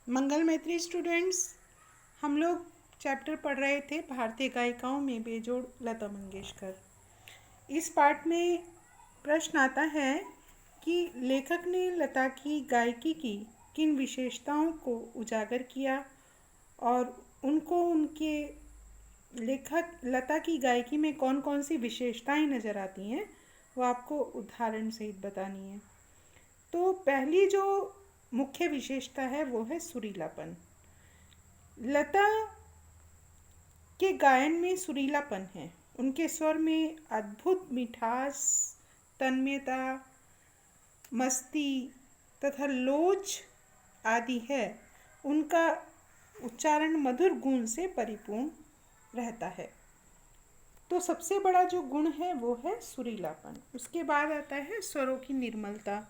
मंगल मैत्री स्टूडेंट्स, हम लोग चैप्टर पढ़ रहे थे भारतीय गायिकाओं में बेजोड़ लता मंगेशकर। इस पार्ट में प्रश्न आता है कि लेखक ने लता की गायकी की किन विशेषताओं को उजागर किया और उनको उनके लेखक लता की गायकी में कौन कौन सी विशेषताएं नज़र आती हैं वो आपको उदाहरण सहित बतानी है। तो पहली जो मुख्य विशेषता है वो है सुरीलापन। लता के गायन में सुरीलापन है। उनके स्वर में अद्भुत मिठास, तन्मयता, मस्ती तथा लोच आदि है। उनका उच्चारण मधुर गुण से परिपूर्ण रहता है। तो सबसे बड़ा जो गुण है वो है सुरीलापन। उसके बाद आता है स्वरों की निर्मलता।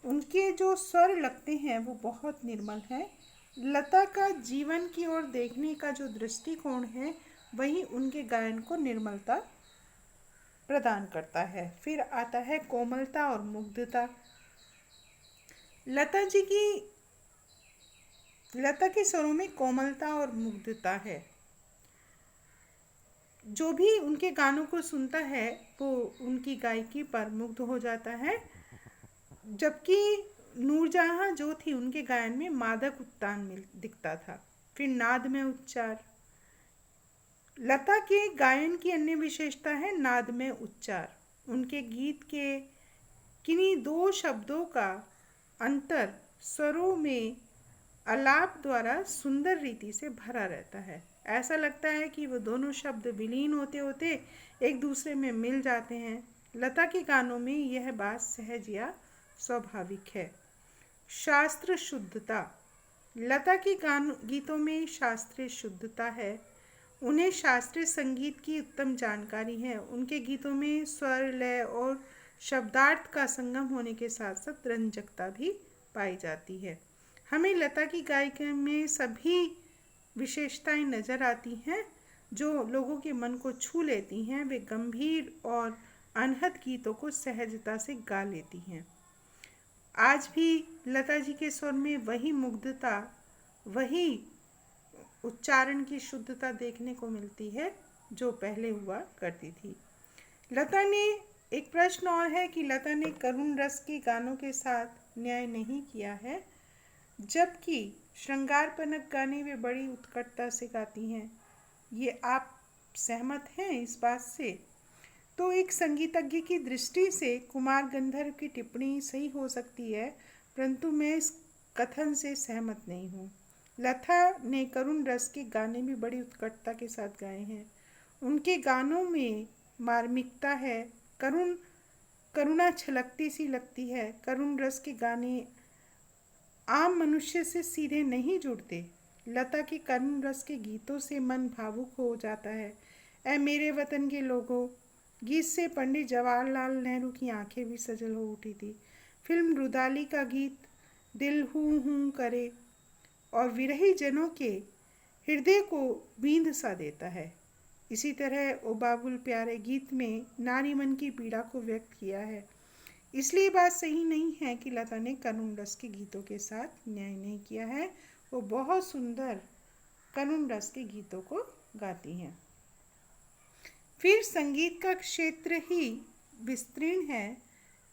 उनके जो स्वर लगते हैं वो बहुत निर्मल है। लता का जीवन की ओर देखने का जो दृष्टिकोण है वही उनके गायन को निर्मलता प्रदान करता है। फिर आता है कोमलता और मुग्धता। लता के स्वरों में कोमलता और मुग्धता है। जो भी उनके गानों को सुनता है वो उनकी गायकी पर मुग्ध हो जाता है। जबकि नूरजहां जो थी उनके गायन में मादक उच्चारण दिखता था। फिर नाद में उच्चार। लता के गायन की अन्य विशेषता है नाद में उच्चार। उनके गीत के किन्हीं दो शब्दों का अंतर स्वरों में आलाप द्वारा सुंदर रीति से भरा रहता है। ऐसा लगता है कि वो दोनों शब्द विलीन होते होते एक दूसरे में मिल जाते हैं। लता के गानों में यह बात सहज या स्वाभाविक है। शास्त्र शुद्धता। लता के गीतों में शास्त्रीय शुद्धता है। उन्हें शास्त्रीय संगीत की उत्तम जानकारी है। उनके गीतों में स्वर, लय और शब्दार्थ का संगम होने के साथ साथ रंजकता भी पाई जाती है। हमें लता की गायकी में सभी विशेषताएं नज़र आती हैं जो लोगों के मन को छू लेती हैं। वे गंभीर और अनहद गीतों को सहजता से गा लेती हैं। आज भी लता जी के स्वर में वही मुग्धता, वही उच्चारण की शुद्धता देखने को मिलती है जो पहले हुआ करती थी। लता ने एक प्रश्न और है कि लता ने करुण रस के गानों के साथ न्याय नहीं किया है, जबकि श्रृंगारपनक गाने वे बड़ी उत्कटता से गाती हैं। ये आप सहमत हैं इस बात से? तो एक संगीतज्ञ की दृष्टि से कुमार गंधर्व की टिप्पणी सही हो सकती है, परंतु मैं इस कथन से सहमत नहीं हूँ। लता ने करुण रस के गाने भी बड़ी उत्कटता के साथ गाए हैं। उनके गानों में मार्मिकता है। करुणा छलकती सी लगती है। करुण रस के गाने आम मनुष्य से सीधे नहीं जुड़ते। लता के करुण रस के गीतों से मन भावुक हो जाता है। ऐ मेरे वतन के लोगों गीत से पंडित जवाहरलाल नेहरू की आंखें भी सजल हो उठी थी। फिल्म रुदाली का गीत दिल हूँ हूँ करे और विरही जनों के हृदय को बींध सा देता है। इसी तरह ओ बाबुल प्यारे गीत में नारी मन की पीड़ा को व्यक्त किया है। इसलिए बात सही नहीं है कि लता ने करुण रस के गीतों के साथ न्याय नहीं किया है। वो बहुत सुंदर करुण रस के गीतों को गाती हैं। फिर संगीत का क्षेत्र ही विस्तीर्ण है।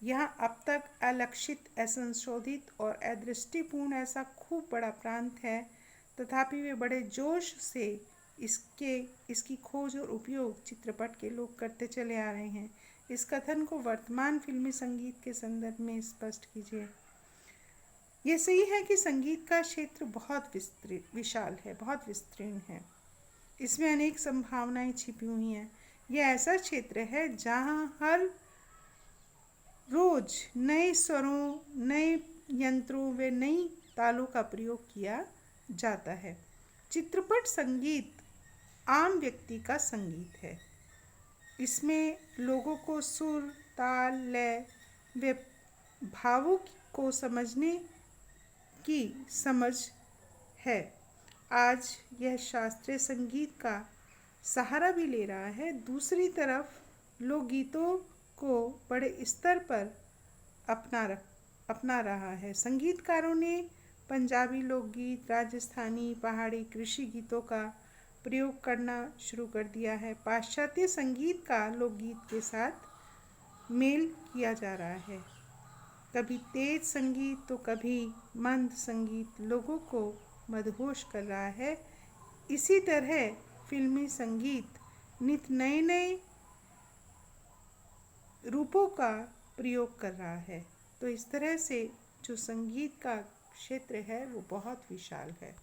यहाँ अब तक अलक्षित, असंशोधित और अदृष्टिपूर्ण ऐसा खूब बड़ा प्रांत है, तथापि वे बड़े जोश से इसकी खोज और उपयोग चित्रपट के लोग करते चले आ रहे हैं। इस कथन को वर्तमान फिल्मी संगीत के संदर्भ में स्पष्ट कीजिए। ये सही है कि संगीत का क्षेत्र बहुत विशाल है, बहुत विस्तीर्ण है। इसमें अनेक संभावनाएं छिपी हुई हैं। यह ऐसा क्षेत्र है जहां हर रोज नए स्वरों, नए यंत्रों व नई तालों का प्रयोग किया जाता है। चित्रपट संगीत आम व्यक्ति का संगीत है। इसमें लोगों को सुर, ताल, लय व भावों को समझने की समझ है। आज यह शास्त्रीय संगीत का सहारा भी ले रहा है। दूसरी तरफ लोकगीतों को बड़े स्तर पर अपना रहा है। संगीतकारों ने पंजाबी लोकगीत, राजस्थानी, पहाड़ी, कृषि गीतों का प्रयोग करना शुरू कर दिया है। पाश्चात्य संगीत का लोकगीत के साथ मेल किया जा रहा है। कभी तेज संगीत तो कभी मंद संगीत लोगों को मदहोश कर रहा है। इसी तरह फिल्मी संगीत नित नए नए रूपों का प्रयोग कर रहा है। तो इस तरह से जो संगीत का क्षेत्र है वो बहुत विशाल है।